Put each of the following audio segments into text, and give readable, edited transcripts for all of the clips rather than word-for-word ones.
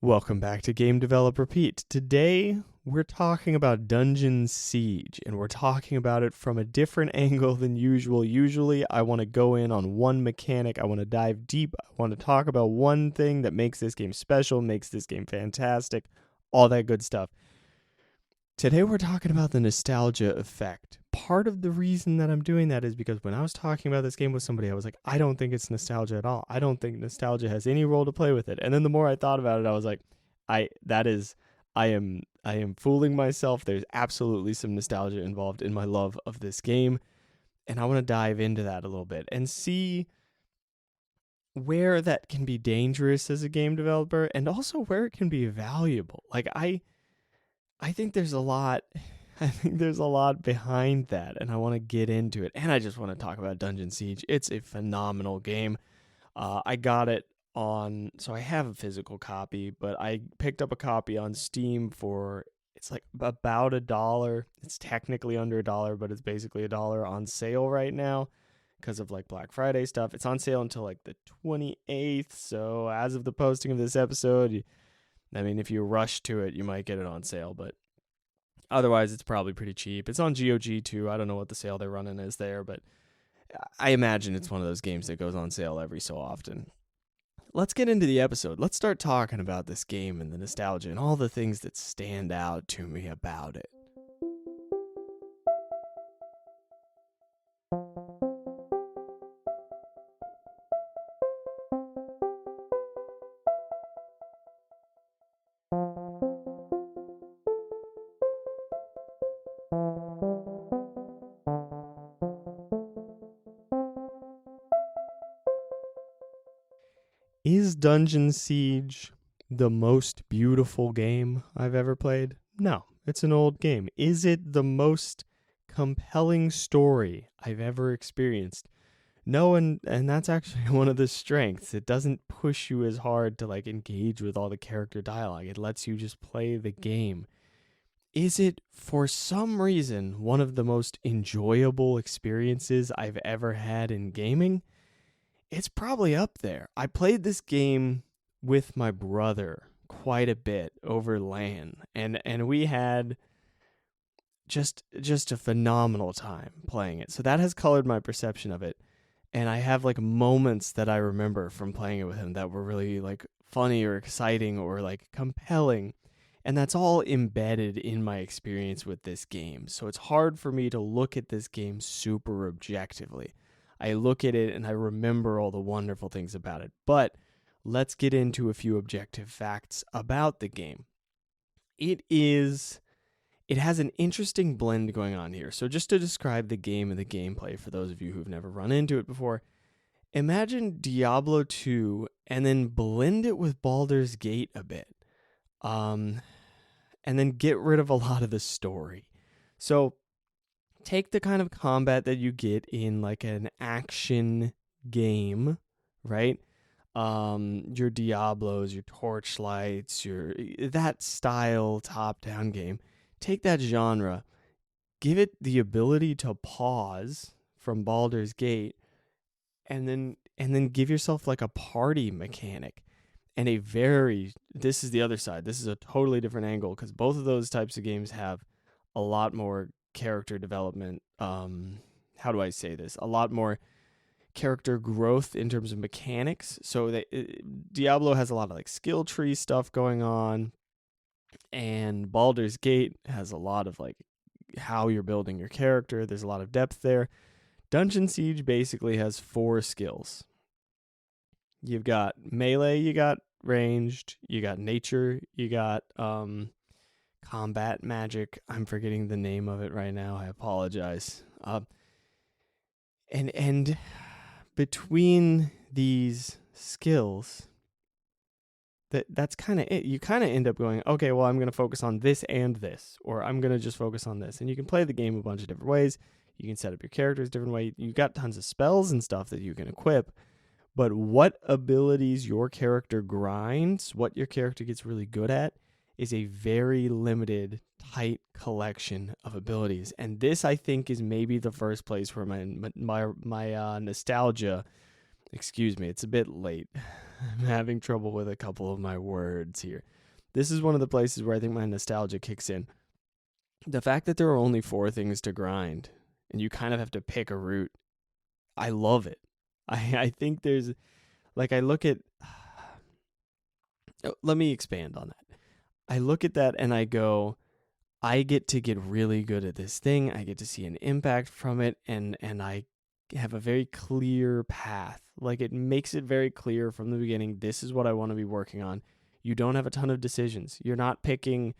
Welcome back to Game Develop Repeat. Today, we're talking about Dungeon Siege, and we're talking about it from a different angle than usual. Usually, I want to go in on one mechanic, I want to dive deep, I want to talk about one thing that makes this game special, makes this game fantastic, all that good stuff. Today, we're talking about the nostalgia effect. Part of the reason that I'm doing that is because when I was talking about this game with somebody, I was like, I don't think it's nostalgia at all. I don't think nostalgia has any role to play with it. And then the more I thought about it, I was like, I am fooling myself. There's absolutely some nostalgia involved in my love of this game, and I want to dive into that a little bit and see where that can be dangerous as a game developer and also where it can be valuable. I think there's a lot I think there's a lot behind that, and I want to get into it. And I just want to talk about Dungeon Siege. It's a phenomenal game. I got it so I have a physical copy, but I picked up a copy on Steam for, it's like about $1. It's technically under $1, but it's basically $1 on sale right now because of like Black Friday stuff. It's on sale until like the 28th. So as of the posting of this episode, if you rush to it, you might get it on sale, but otherwise it's probably pretty cheap. It's on GOG too. I don't know what the sale they're running is there, but I imagine it's one of those games that goes on sale every so often. Let's get into the episode. Let's start talking about this game and the nostalgia and all the things that stand out to me about it. Is Dungeon Siege the most beautiful game I've ever played? No, it's an old game. Is it the most compelling story I've ever experienced? No, and that's actually one of the strengths. It doesn't push you as hard to like engage with all the character dialogue. It lets you just play the game. Is it, for some reason, one of the most enjoyable experiences I've ever had in gaming? It's probably up there. I played this game with my brother quite a bit over LAN, and we had just a phenomenal time playing it. So that has colored my perception of it. And I have like moments that I remember from playing it with him that were really like funny or exciting or like compelling. And that's all embedded in my experience with this game. So it's hard for me to look at this game super objectively. I look at it and I remember all the wonderful things about it. But let's get into a few objective facts about the game. It has an interesting blend going on here. So just to describe the game and the gameplay for those of you who've never run into it before, imagine Diablo 2 and then blend it with Baldur's Gate a bit. And then get rid of a lot of the story. So take the kind of combat that you get in like an action game, right? Your Diablos, your Torchlights, that style top-down game. Take that genre, give it the ability to pause from Baldur's Gate, and then give yourself like a party mechanic. And this is the other side. This is a totally different angle because both of those types of games have a lot more character development. How do I say this? A lot more character growth in terms of mechanics. So Diablo has a lot of like skill tree stuff going on, and Baldur's Gate has a lot of like how you're building your character. There's a lot of depth there. Dungeon Siege basically has 4 skills. You've got melee, you got ranged, you got nature, you got combat magic. I'm forgetting the name of it right now. I apologize. And between these skills, that's kind of it. You kind of end up going, okay, well, I'm going to focus on this and this, or I'm going to just focus on this. And you can play the game a bunch of different ways. You can set up your characters different ways. You got tons of spells and stuff that you can equip. But what abilities your character grinds, what your character gets really good at, is a very limited, tight collection of abilities. And this, I think, is maybe the first place where my nostalgia Excuse me, it's a bit late. I'm having trouble with a couple of my words here. This is one of the places where I think my nostalgia kicks in. The fact that there are only 4 things to grind and you kind of have to pick a route, I love it. I think there's, like, I look at, let me expand on that. I look at that and I go, I get to get really good at this thing. I get to see an impact from it, and I have a very clear path. Like, it makes it very clear from the beginning, this is what I want to be working on. You don't have a ton of decisions. You're not picking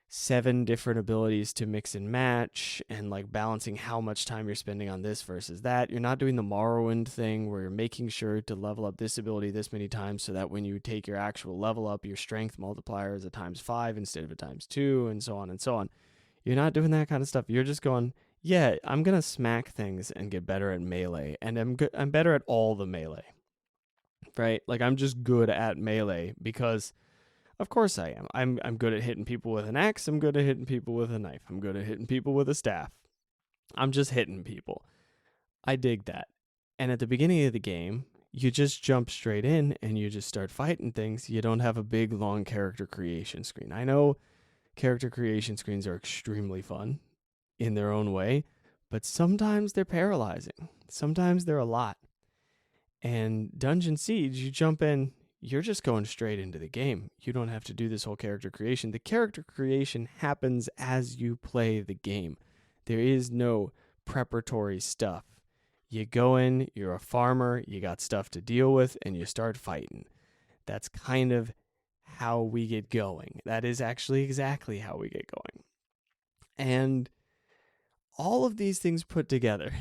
7 different abilities to mix and match and like balancing how much time you're spending on this versus that. You're not doing the Morrowind thing where you're making sure to level up this ability this many times so that when you take your actual level up, your strength multiplier is a times 5 instead of a times 2, and so on and so on. You're not doing that kind of stuff. You're just going, yeah, I'm gonna smack things and get better at melee, and I'm better at all the melee, right? Like, I'm just good at melee because of course I am. I'm good at hitting people with an axe. I'm good at hitting people with a knife. I'm good at hitting people with a staff. I'm just hitting people. I dig that. And at the beginning of the game, you just jump straight in and you just start fighting things. You don't have a big, long character creation screen. I know character creation screens are extremely fun in their own way, but sometimes they're paralyzing. Sometimes they're a lot. And Dungeon Siege, you jump in, you're just going straight into the game. You don't have to do this whole character creation. The character creation happens as you play the game. There is no preparatory stuff. You go in, you're a farmer, you got stuff to deal with, and you start fighting. That's kind of how we get going. That is actually exactly how we get going. And all of these things put together,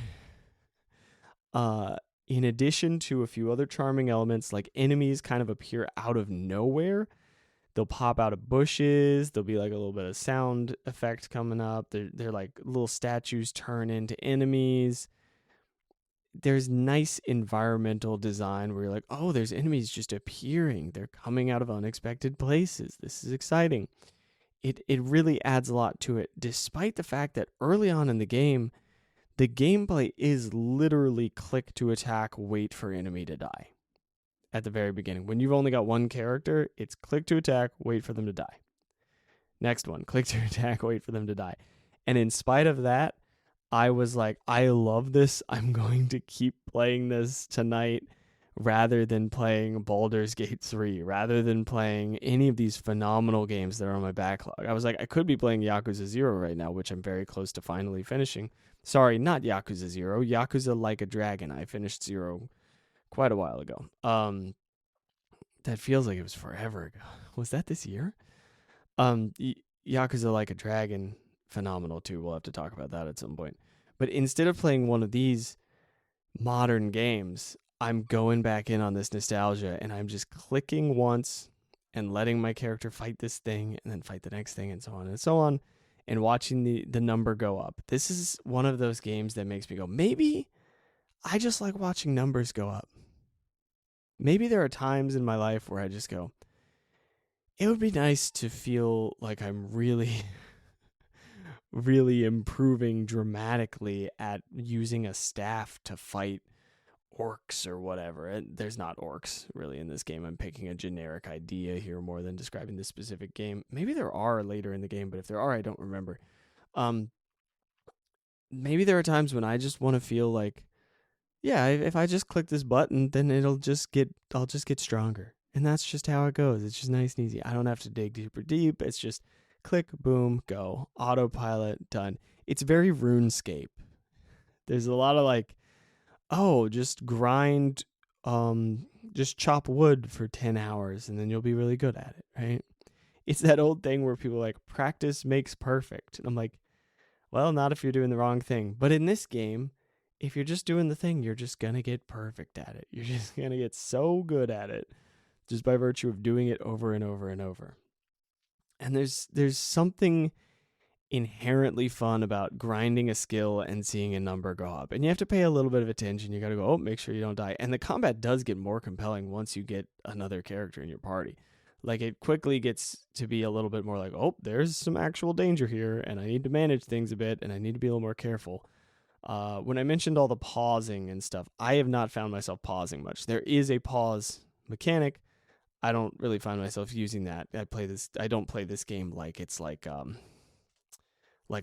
in addition to a few other charming elements, like enemies kind of appear out of nowhere. They'll pop out of bushes. There'll be like a little bit of sound effect coming up. They're like little statues turn into enemies. There's nice environmental design where you're like, oh, there's enemies just appearing. They're coming out of unexpected places. This is exciting. It really adds a lot to it, despite the fact that early on in the gameplay is literally click to attack, wait for enemy to die. At the very beginning, when you've only got one character, it's click to attack, wait for them to die. Next one, click to attack, wait for them to die. And in spite of that, I was like, I love this. I'm going to keep playing this tonight rather than playing Baldur's Gate 3, rather than playing any of these phenomenal games that are on my backlog. I was like, I could be playing Yakuza 0 right now, which I'm very close to finally finishing. Sorry, not Yakuza 0. Yakuza Like a Dragon. I finished 0 quite a while ago. That feels like it was forever ago. Was that this year? Yakuza Like a Dragon, phenomenal too. We'll have to talk about that at some point. But instead of playing one of these modern games, I'm going back in on this nostalgia and I'm just clicking once and letting my character fight this thing and then fight the next thing and so on and so on, and watching the number go up. This is one of those games that makes me go, maybe I just like watching numbers go up. Maybe there are times in my life where I just go, it would be nice to feel like I'm really, really improving dramatically at using a staff to fight orcs or whatever. And there's not orcs really in this game. I'm picking a generic idea here more than describing this specific game. Maybe there are later in the game, but if there are, I don't remember. Maybe there are times when I just want to feel like, yeah, if I just click this button, then I'll just get stronger. And that's just how it goes. It's just nice and easy. I don't have to dig super deep. It's just click, boom, go. Autopilot, done. It's very RuneScape. There's a lot of like, oh, just grind, just chop wood for 10 hours and then you'll be really good at it, right? It's that old thing where people are like, practice makes perfect. And I'm like, well, not if you're doing the wrong thing. But in this game, if you're just doing the thing, you're just going to get perfect at it. You're just going to get so good at it just by virtue of doing it over and over and over. And there's something inherently fun about grinding a skill and seeing a number go up. And you have to pay a little bit of attention. You got to go, oh, make sure you don't die. And the combat does get more compelling once you get another character in your party. Like, it quickly gets to be a little bit more like, oh, there's some actual danger here and I need to manage things a bit and I need to be a little more careful. When I mentioned all the pausing and stuff, I have not found myself pausing much. There is a pause mechanic. I don't really find myself using that. I don't play this game like it's like a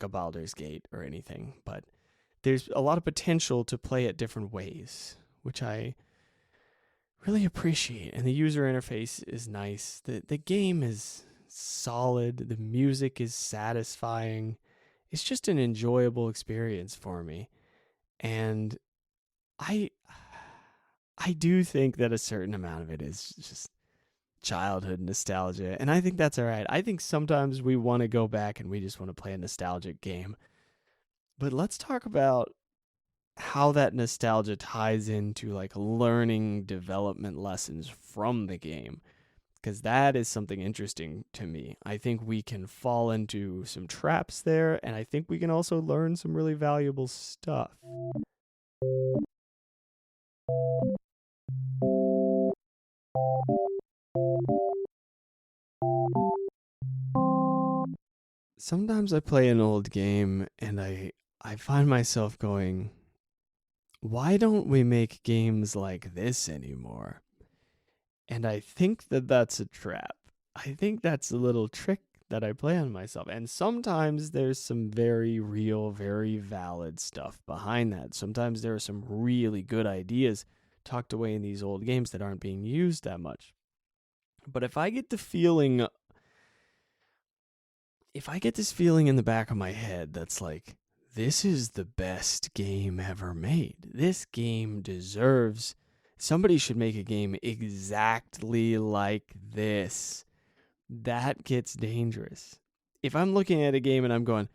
Baldur's Gate or anything, but there's a lot of potential to play it different ways, which I really appreciate. And the user interface is nice. The game is solid. The music is satisfying. It's just an enjoyable experience for me. And I I do think that a certain amount of it is just childhood nostalgia, and I think that's all right. I think sometimes we want to go back and we just want to play a nostalgic game. But let's talk about how that nostalgia ties into like learning development lessons from the game, because that is something interesting to me. I think we can fall into some traps there, and I think we can also learn some really valuable stuff. Sometimes I play an old game and I find myself going, why don't we make games like this anymore? And I think that that's a trap. I think that's a little trick that I play on myself. And sometimes there's some very real, very valid stuff behind that. Sometimes there are some really good ideas tucked away in these old games that aren't being used that much. But if I get this feeling in the back of my head that's like, this is the best game ever made. This game deserves, somebody should make a game exactly like this. That gets dangerous. If I'm looking at a game and I'm going,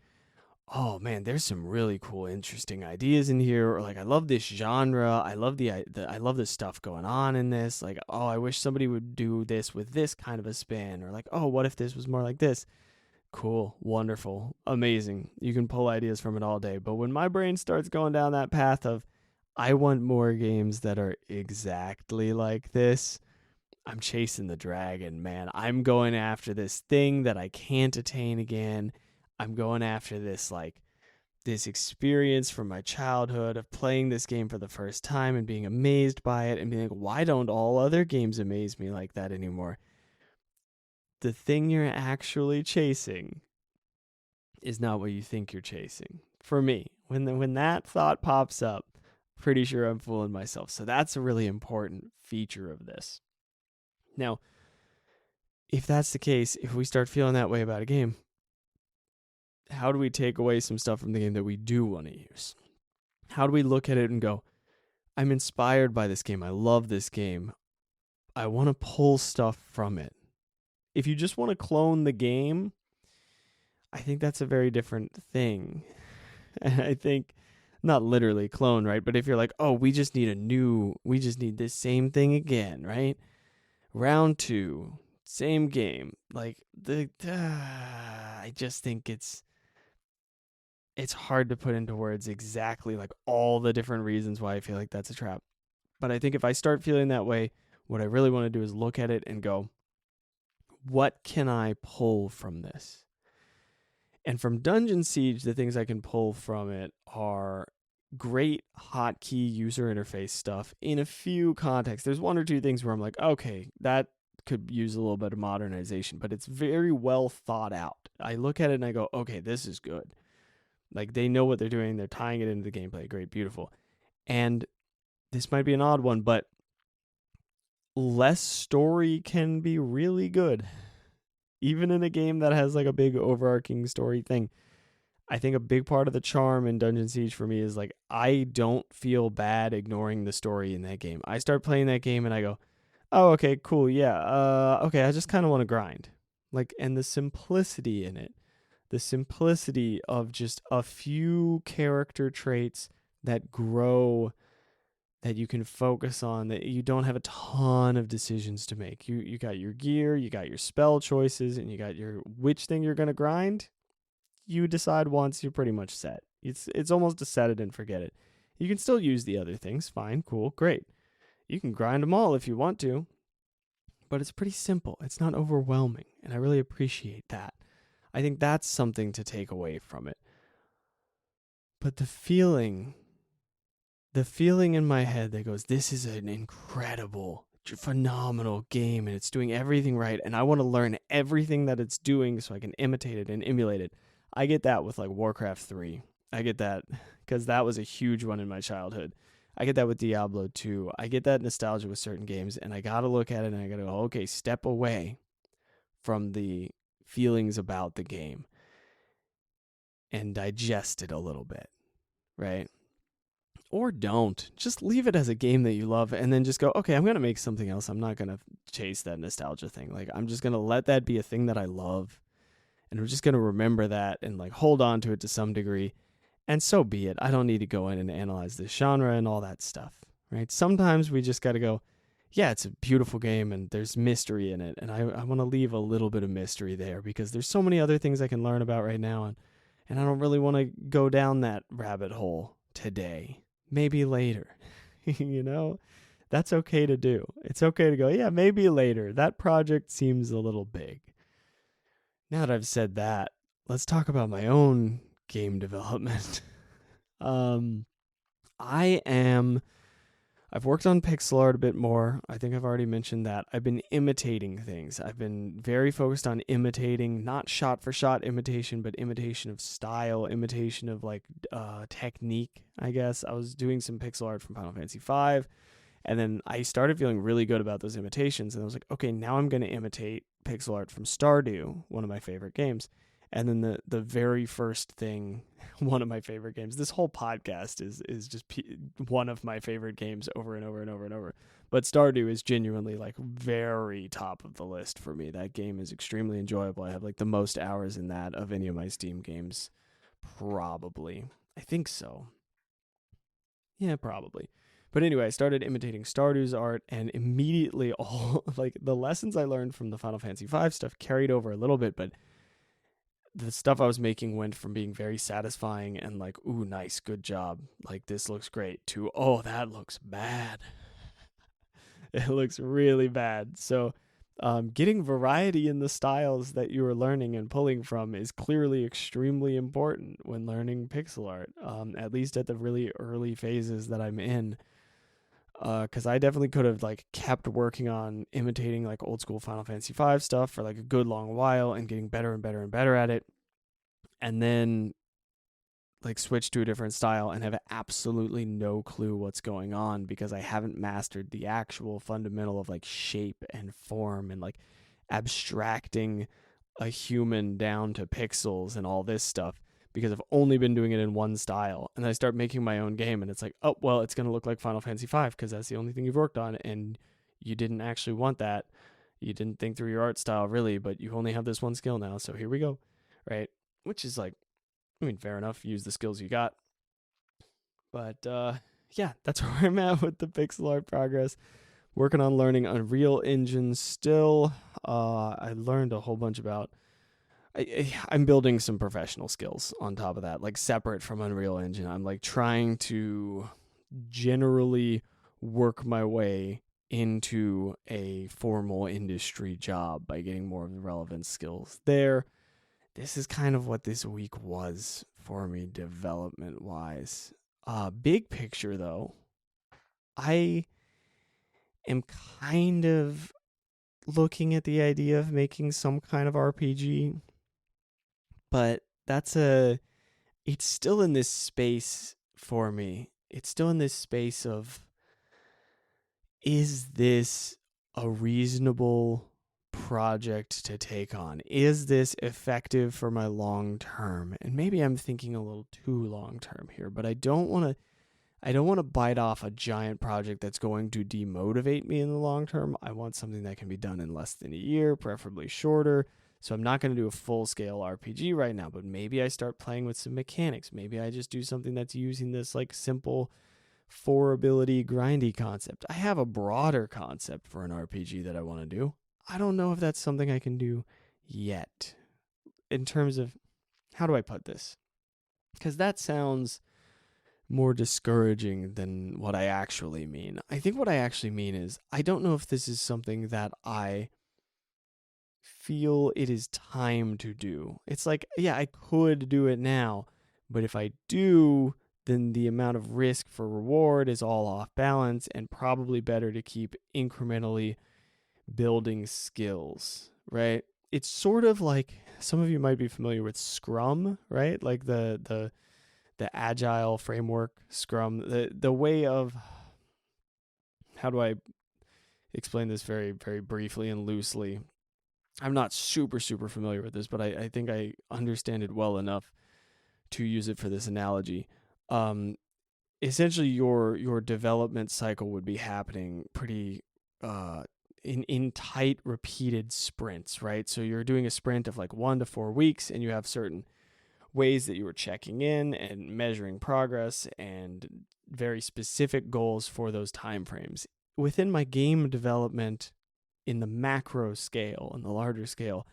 oh man, there's some really cool, interesting ideas in here, or like I love this genre, I love I love the stuff going on in this. Like, oh, I wish somebody would do this with this kind of a spin, or like, oh, what if this was more like this? Cool, wonderful, amazing. You can pull ideas from it all day. But when my brain starts going down that path of, I want more games that are exactly like this, I'm chasing the dragon, man. I'm going after this thing that I can't attain again. I'm going after this, like, this experience from my childhood of playing this game for the first time and being amazed by it and being like, why don't all other games amaze me like that anymore? The thing you're actually chasing is not what you think you're chasing. For me, when that thought pops up, pretty sure I'm fooling myself. So that's a really important feature of this. Now, if that's the case, if we start feeling that way about a game, how do we take away some stuff from the game that we do want to use? How do we look at it and go, I'm inspired by this game. I love this game. I want to pull stuff from it. If you just want to clone the game, I think that's a very different thing. And I think, not literally clone, right? But if you're like, oh, we just need this same thing again, right? Round 2, same game. Like, I just think it's hard to put into words exactly like all the different reasons why I feel like that's a trap. But I think if I start feeling that way, what I really want to do is look at it and go, what can I pull from this? And from Dungeon Siege, the things I can pull from it are great hotkey user interface stuff in a few contexts. There's one or two things where I'm like, okay, that could use a little bit of modernization, but it's very well thought out. I look at it and I go, okay, this is good. Like, they know what they're doing. They're tying it into the gameplay. Great, beautiful. And this might be an odd one, but less story can be really good. Even in a game that has like a big overarching story thing. I think a big part of the charm in Dungeon Siege for me is like, I don't feel bad ignoring the story in that game. I start playing that game and I go, oh, okay, cool, yeah, okay, I just kind of want to grind. Like, and the simplicity in it, the simplicity of just a few character traits that grow, that you can focus on, that you don't have a ton of decisions to make. You got your gear, you got your spell choices, and you got your which thing you're going to grind. You decide once, you're pretty much set. It's almost a set it and forget it. You can still use the other things. Fine, cool, great. You can grind them all if you want to. But it's pretty simple. It's not overwhelming, and I really appreciate that. I think that's something to take away from it. But the feeling the feeling in my head that goes, this is an incredible, phenomenal game and it's doing everything right. And I want to learn everything that it's doing so I can imitate it and emulate it. I get that with like Warcraft 3. I get that because that was a huge one in my childhood. I get that with Diablo 2. I get that nostalgia with certain games. And I got to look at it and I got to go, okay, step away from the feelings about the game and digest it a little bit, right? Or don't. Just leave it as a game that you love and then just go, okay, I'm going to make something else. I'm not going to chase that nostalgia thing. Like, I'm just going to let that be a thing that I love. And I'm just going to remember that and like hold on to it to some degree. And so be it. I don't need to go in and analyze this genre and all that stuff, right? Sometimes we just got to go, yeah, it's a beautiful game and there's mystery in it. And I want to leave a little bit of mystery there because there's so many other things I can learn about right now. And I don't really want to go down that rabbit hole today. Maybe later. You know, that's okay to do. It's okay to go, yeah, maybe later. That project seems a little big. Now that I've said that, let's talk about my own game development. um, I am I've worked on pixel art a bit more. I think I've already mentioned that. I've been imitating things. I've been very focused on imitating, not shot for shot imitation, but imitation of style, imitation of like technique, I guess. I was doing some pixel art from Final Fantasy V, and then I started feeling really good about those imitations. And I was like, okay, now I'm going to imitate pixel art from Stardew, one of my favorite games. And then the very first thing, one of my favorite games. This whole podcast is just one of my favorite games over and over and over and over. But Stardew is genuinely like very top of the list for me. That game is extremely enjoyable. I have like the most hours in that of any of my Steam games, probably. I think so. Yeah, probably. But anyway, I started imitating Stardew's art, and immediately all like the lessons I learned from the Final Fantasy V stuff carried over a little bit, but the stuff I was making went from being very satisfying and like, ooh, nice, good job, like this looks great, to, oh, that looks bad. It looks really bad. So getting variety in the styles that you are learning and pulling from is clearly extremely important when learning pixel art, at least at the really early phases that I'm in. Because I definitely could have like kept working on imitating like old school Final Fantasy V stuff for like a good long while and getting better and better and better at it, and then like switch to a different style and have absolutely no clue what's going on because I haven't mastered the actual fundamental of like shape and form and like abstracting a human down to pixels and all this stuff, because I've only been doing it in one style. And I start making my own game and it's like, oh, well, it's going to look like Final Fantasy V because that's the only thing you've worked on, and you didn't actually want that. You didn't think through your art style really, but you only have this one skill now, so here we go. Right? Which is like, I mean, fair enough. Use the skills you got. But yeah, that's where I'm at with the pixel art progress. Working on learning Unreal Engine still. I learned a whole bunch about. I'm building some professional skills on top of that, like separate from Unreal Engine. I'm like trying to generally work my way into a formal industry job by getting more of the relevant skills there. This is kind of what this week was for me development wise. Big picture though, I am kind of looking at the idea of making some kind of RPG, but it's still in this space for me. It's still in this space of, is this a reasonable project to take on? Is this effective for my long term? And maybe I'm thinking a little too long term here, but I don't want to bite off a giant project that's going to demotivate me in the long term. I want something that can be done in less than a year, preferably shorter. So I'm not going to do a full-scale RPG right now, but maybe I start playing with some mechanics. Maybe I just do something that's using this like simple 4-ability grindy concept. I have a broader concept for an RPG that I want to do. I don't know if that's something I can do yet. In terms of, how do I put this? Because that sounds more discouraging than what I actually mean. I think what I actually mean is, I don't know if this is something that I feel it is time to do. It's like, yeah, I could do it now, but if I do, then the amount of risk for reward is all off balance, and probably better to keep incrementally building skills, right? It's sort of like, some of you might be familiar with Scrum, right? Like the agile framework, Scrum, the way of, how do I explain this very, very briefly and loosely? I'm not super, super familiar with this, but I think I understand it well enough to use it for this analogy. Essentially, your development cycle would be happening pretty in tight, repeated sprints, right? So you're doing a sprint of like 1 to 4 weeks, and you have certain ways that you were checking in and measuring progress and very specific goals for those time frames. Within my game development, in the macro scale and the larger scale,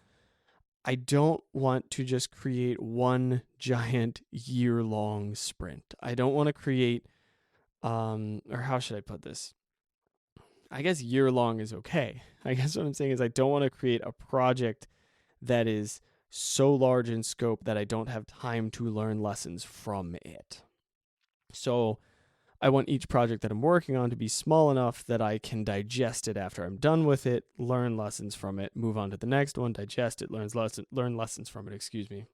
I don't want to just create one giant year-long sprint. I don't want to create, or how should I put this? I guess year-long is okay. I guess what I'm saying is I don't want to create a project that is so large in scope that I don't have time to learn lessons from it. So I want each project that I'm working on to be small enough that I can digest it after I'm done with it, learn lessons from it, move on to the next one, digest it, learn lessons from it,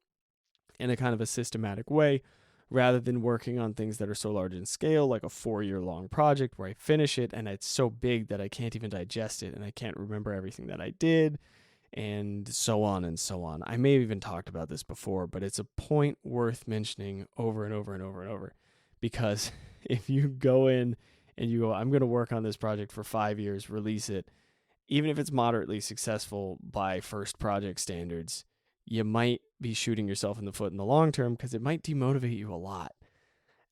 in a kind of a systematic way, rather than working on things that are so large in scale, like a 4-year-long project where I finish it and it's so big that I can't even digest it and I can't remember everything that I did, and so on and so on. I may have even talked about this before, but it's a point worth mentioning over and over and over and over, because if you go in and you go, I'm going to work on this project for 5 years, release it, even if it's moderately successful by first project standards, you might be shooting yourself in the foot in the long term, because it might demotivate you a lot.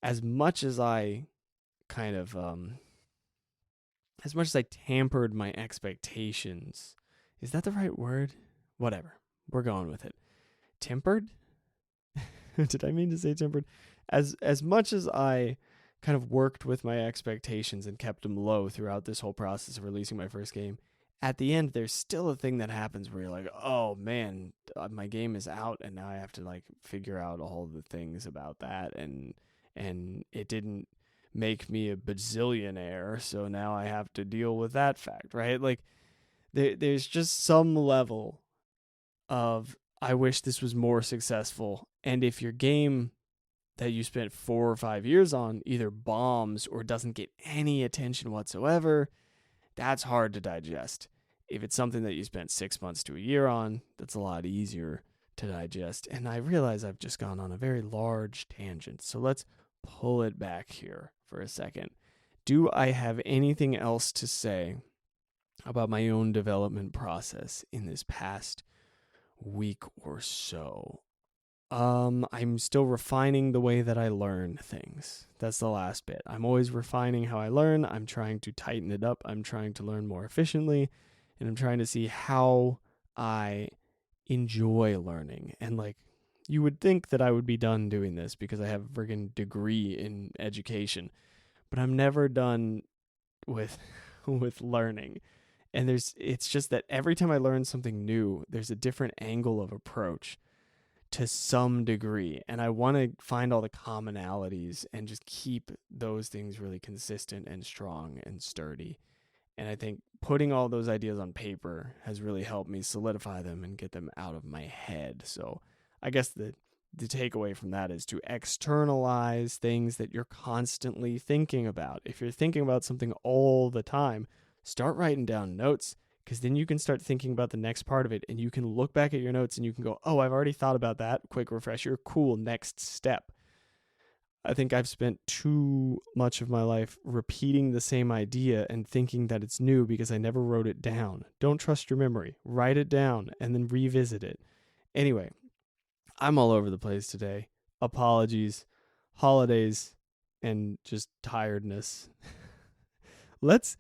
As much as I kind of, as much as I tampered my expectations, is that the right word? Whatever. We're going with it. Tempered? Did I mean to say tempered? As much as I kind of worked with my expectations and kept them low throughout this whole process of releasing my first game, at the end, there's still a thing that happens where you're like, oh man, my game is out, and now I have to like figure out all the things about that, and it didn't make me a bazillionaire, so now I have to deal with that fact, right? Like, there's just some level of, I wish this was more successful. And if your game that you spent 4 or 5 years on either bombs or doesn't get any attention whatsoever, that's hard to digest. If it's something that you spent 6 months to a year on, that's a lot easier to digest. And I realize I've just gone on a very large tangent, so let's pull it back here for a second. Do I have anything else to say about my own development process in this past week or so? I'm still refining the way that I learn things. That's the last bit. I'm always refining how I learn. I'm trying to tighten it up. I'm trying to learn more efficiently, and I'm trying to see how I enjoy learning. And like, you would think that I would be done doing this because I have a friggin' degree in education, but I'm never done with with learning. And it's just that every time I learn something new, there's a different angle of approach to some degree, and I want to find all the commonalities and just keep those things really consistent and strong and sturdy. And I think putting all those ideas on paper has really helped me solidify them and get them out of my head. So I guess the takeaway from that is to externalize things that you're constantly thinking about. If you're thinking about something all the time, start writing down notes, because then you can start thinking about the next part of it, and you can look back at your notes and you can go, oh, I've already thought about that. Quick refresher. Cool. Next step. I think I've spent too much of my life repeating the same idea and thinking that it's new because I never wrote it down. Don't trust your memory. Write it down and then revisit it. Anyway, I'm all over the place today. Apologies, holidays, and just tiredness. Let's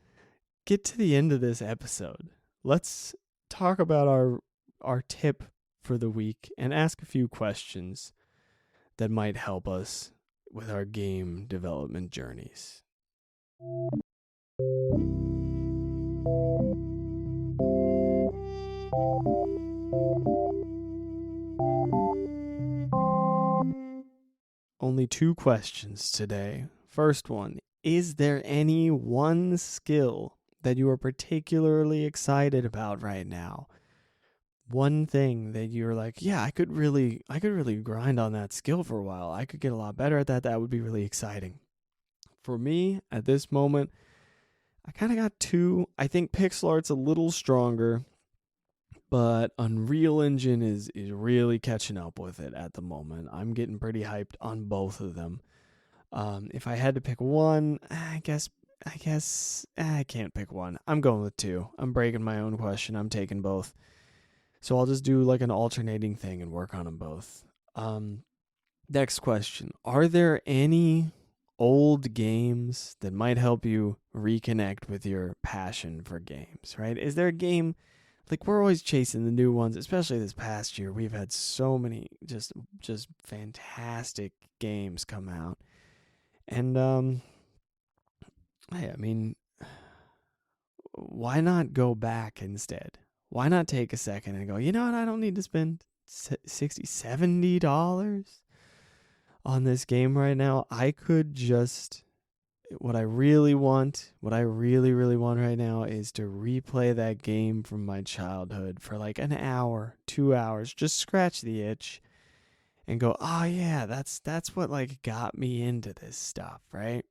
get to the end of this episode. Let's talk about our tip for the week and ask a few questions that might help us with our game development journeys. only 2 questions today. First one, is there any one skill that you are particularly excited about right now? One thing that you're like, yeah, I could really grind on that skill for a while. I could get a lot better at that. That would be really exciting. For me, at this moment, I kind of got 2. I think pixel art's a little stronger, but Unreal Engine is really catching up with it at the moment. I'm getting pretty hyped on both of them. If I had to pick one, I guess I can't pick one. I'm going with 2. I'm breaking my own question. I'm taking both. So I'll just do like an alternating thing and work on them both. Next question. Are there any old games that might help you reconnect with your passion for games, right? Is there a game, like we're always chasing the new ones, especially this past year. We've had so many just fantastic games come out. And I mean, why not go back instead? Why not take a second and go, you know what, I don't need to spend $60, $70 on this game right now. I could just, what I really want right now is to replay that game from my childhood for like an hour, 2 hours, just scratch the itch and go, oh yeah, that's what like got me into this stuff, right?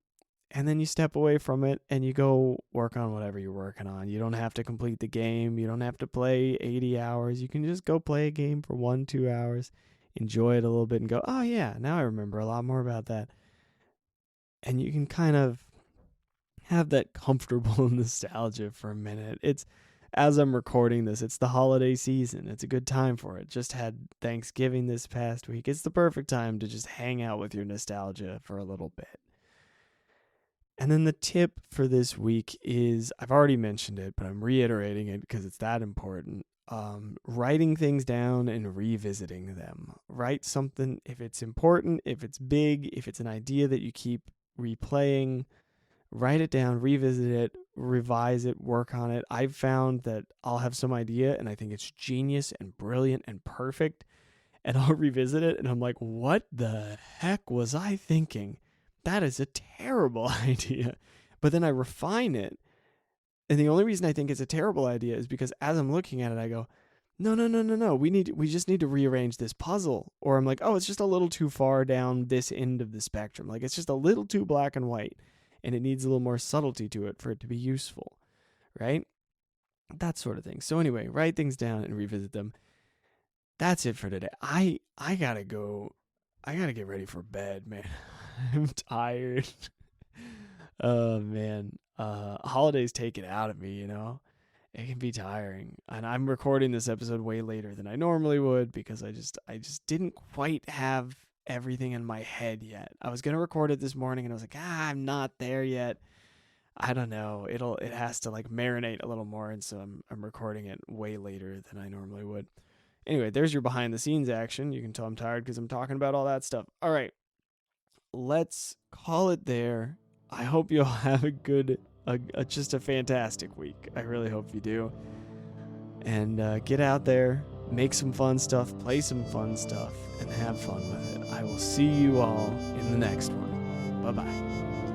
And then you step away from it and you go work on whatever you're working on. You don't have to complete the game. You don't have to play 80 hours. You can just go play a game for 1-2 hours, enjoy it a little bit and go, oh yeah, now I remember a lot more about that. And you can kind of have that comfortable nostalgia for a minute. It's, as I'm recording this, it's the holiday season. It's a good time for it. Just had Thanksgiving this past week. It's the perfect time to just hang out with your nostalgia for a little bit. And then the tip for this week is, I've already mentioned it, but I'm reiterating it because it's that important. Writing things down and revisiting them. Write something, if it's important, if it's big, if it's an idea that you keep replaying, write it down, revisit it, revise it, work on it. I've found that I'll have some idea and I think it's genius and brilliant and perfect, and I'll revisit it and I'm like, what the heck was I thinking? That is a terrible idea. But then I refine it. And the only reason I think it's a terrible idea is because as I'm looking at it, I go, no. We just need to rearrange this puzzle. Or I'm like, oh, it's just a little too far down this end of the spectrum. Like it's just a little too black and white. And it needs a little more subtlety to it for it to be useful. Right? That sort of thing. So anyway, write things down and revisit them. That's it for today. I gotta go. I gotta get ready for bed, man. I'm tired. Oh man. Holidays take it out of me, you know? It can be tiring. And I'm recording this episode way later than I normally would because I just didn't quite have everything in my head yet. I was gonna record it this morning and I was like, I'm not there yet. I don't know. It has to like marinate a little more, and so I'm recording it way later than I normally would. Anyway, there's your behind the scenes action. You can tell I'm tired because I'm talking about all that stuff. All right. Let's call it there. I hope you'll have just a fantastic week. I really hope you do. And get out there, make some fun stuff, play some fun stuff, and have fun with it. I will see you all in the next one. Bye-bye.